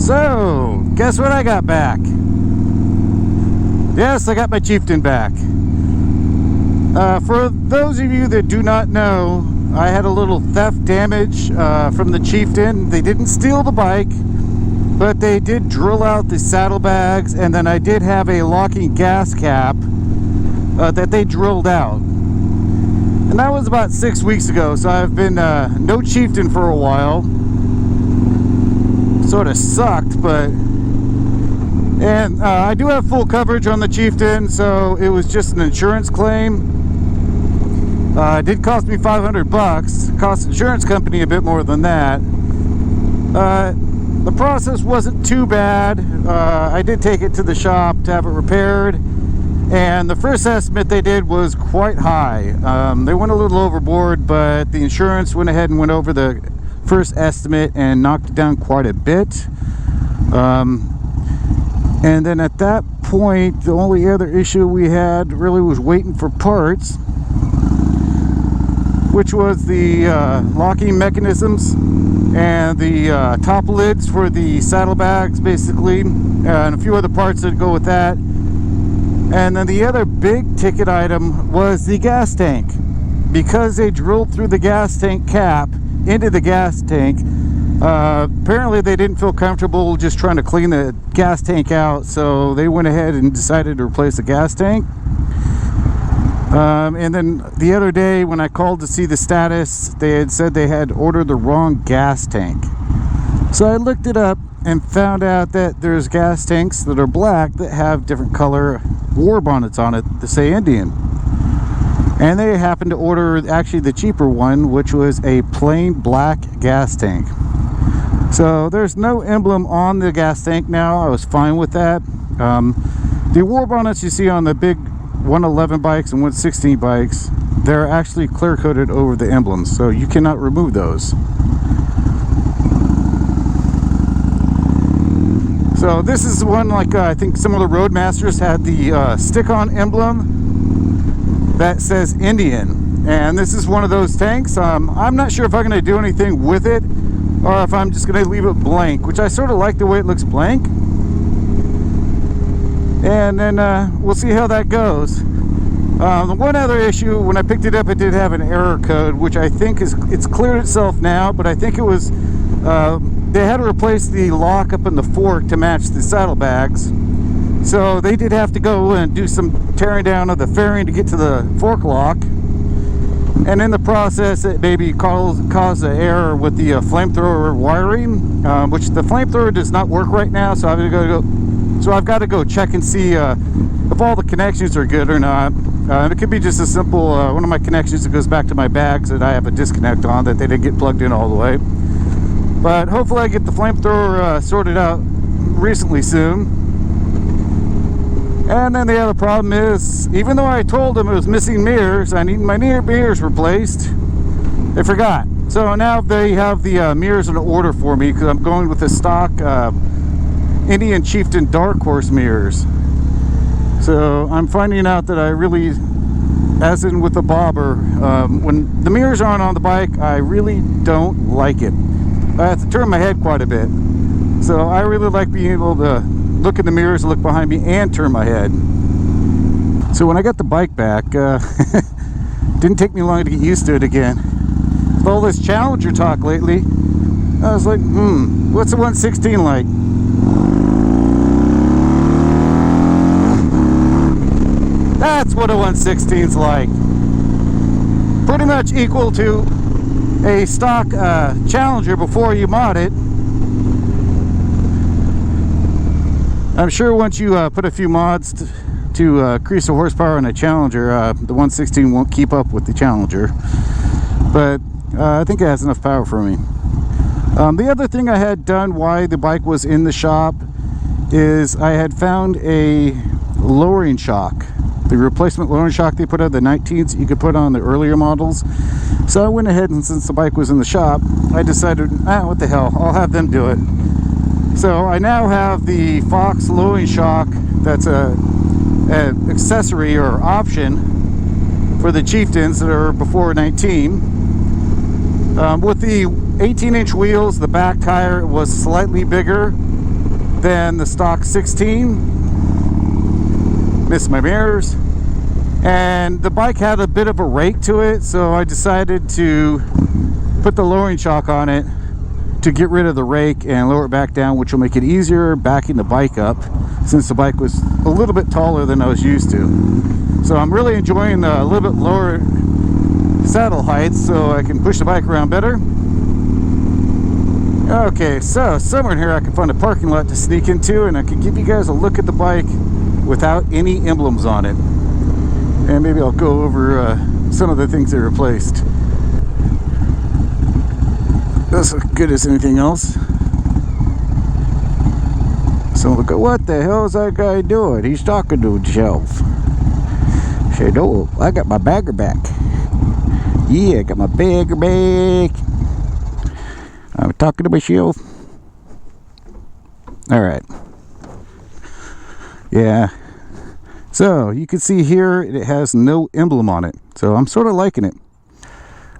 So, guess what I got back? Yes, I got my Chieftain back. For those of you that do not know, I had a little theft damage from the Chieftain. They didn't steal the bike, but they did drill out the saddlebags, and then I did have a locking gas cap that they drilled out. And that was about 6 weeks ago, so I've been no Chieftain for a while. Sort of sucked, but... And I do have full coverage on the Chieftain, so it was just an insurance claim. It did cost me $500. Cost the insurance company a bit more than that. The process wasn't too bad. I did take it to the shop to have it repaired, and the first estimate they did was quite high. They went a little overboard, but the insurance went ahead and went over the first estimate and knocked it down quite a bit. And then at that point, the only other issue we had really was waiting for parts, which was the locking mechanisms and the top lids for the saddlebags, basically, and a few other parts that go with that. And then the other big ticket item was the gas tank. Because they drilled through the gas tank cap into the gas tank, apparently they didn't feel comfortable just trying to clean the gas tank out, so they went ahead and decided to replace the gas tank. And then the other day when I called to see the status, they had said they had ordered the wrong gas tank. So I looked it up and found out that there's gas tanks that are black that have different color war bonnets on it that say Indian. And they happened to order actually the cheaper one, which was a plain black gas tank. So there's no emblem on the gas tank now. I was fine with that. The war bonnets you see on the big 111 bikes and 116 bikes, they're actually clear coated over the emblems, so you cannot remove those. So this is one like I think some of the Roadmasters had the stick-on emblem that says Indian, and this is one of those tanks. I'm not sure if I'm going to do anything with it or if I'm just going to leave it blank, which I sort of like the way it looks blank. And then we'll see how that goes. The one other issue, when I picked it up, it did have an error code, which I think it's cleared itself now, but I think it was they had to replace the lock up in the fork to match the saddlebags. So they did have to go and do some tearing down of the fairing to get to the fork lock, and in the process it maybe caused an error with the flamethrower wiring, which the flamethrower does not work right now. So I've got to go check and see if all the connections are good or not. It could be just a simple one of my connections that goes back to my bags that I have a disconnect on that they didn't get plugged in all the way. But hopefully I get the flamethrower sorted out recently soon. And then the other problem is, even though I told them it was missing mirrors, I need my mirrors replaced, they forgot. So now they have the mirrors in order for me, because I'm going with the stock Indian Chieftain Dark Horse mirrors. So I'm finding out that I really, as in with the bobber, when the mirrors aren't on the bike, I really don't like it. I have to turn my head quite a bit. So I really like being able to look in the mirrors, look behind me, and turn my head. So when I got the bike back, didn't take me long to get used to it again. With all this Challenger talk lately, I was like, what's a 116 like? That's what a 116's like. Pretty much equal to a stock Challenger before you mod it. I'm sure once you put a few mods to increase the horsepower on a Challenger, the 116 won't keep up with the Challenger. But I think it has enough power for me. The other thing I had done while the bike was in the shop is I had found a lowering shock. The replacement lowering shock they put on the 19s, you could put on the earlier models. So I went ahead, and since the bike was in the shop, I decided, what the hell, I'll have them do it. So I now have the Fox lowering shock that's an accessory or option for the Chieftains that are before 19. With the 18-inch wheels, the back tire was slightly bigger, than the stock 16. Missed my mirrors. And the bike had a bit of a rake to it, so I decided to put the lowering shock on it to get rid of the rake and lower it back down, which will make it easier backing the bike up, since the bike was a little bit taller than I was used to. So I'm really enjoying a little bit lower saddle height so I can push the bike around better. Okay, so somewhere in here I can find a parking lot to sneak into, and I can give you guys a look at the bike without any emblems on it. And maybe I'll go over some of the things they replaced. That's as good as anything else. So look at, what the hell is that guy doing? He's talking to himself. Say, no, I got my bagger back. Yeah, I got my bagger back. I'm talking to myself. Alright. Yeah. So you can see here it has no emblem on it. So I'm sort of liking it.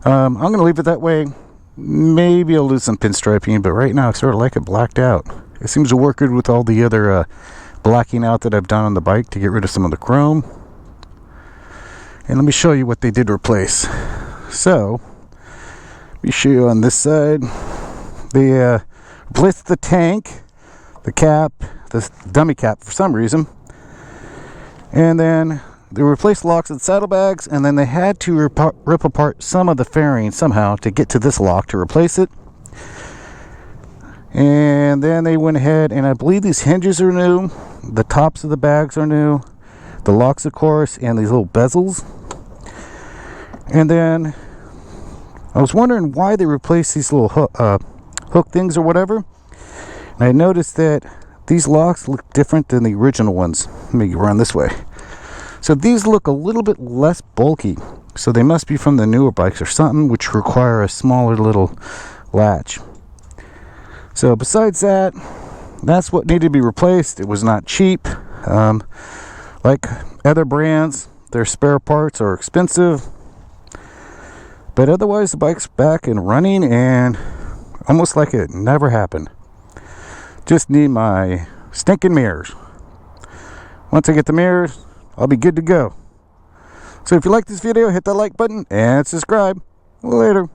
I'm going to leave it that way. Maybe I'll do some pinstriping, but right now I sort of like it blacked out. It seems to work good with all the other blacking out that I've done on the bike to get rid of some of the chrome. And let me show you what they did replace. So, let me show you on this side. They replaced the tank, the cap, the dummy cap for some reason. And then they replaced locks and saddlebags, and then they had to rip apart some of the fairing somehow to get to this lock to replace it. And then they went ahead, and I believe these hinges are new, the tops of the bags are new, the locks of course, and these little bezels. And then I was wondering why they replaced these little hook things or whatever. And I noticed that these locks look different than the original ones. Let me run this way. So these look a little bit less bulky. So they must be from the newer bikes or something, which require a smaller little latch. So besides that, that's what needed to be replaced. It was not cheap. Like other brands, their spare parts are expensive. But otherwise, the bike's back and running and almost like it never happened. Just need my stinking mirrors. Once I get the mirrors, I'll be good to go. So if you like this video, hit that like button and subscribe. Later.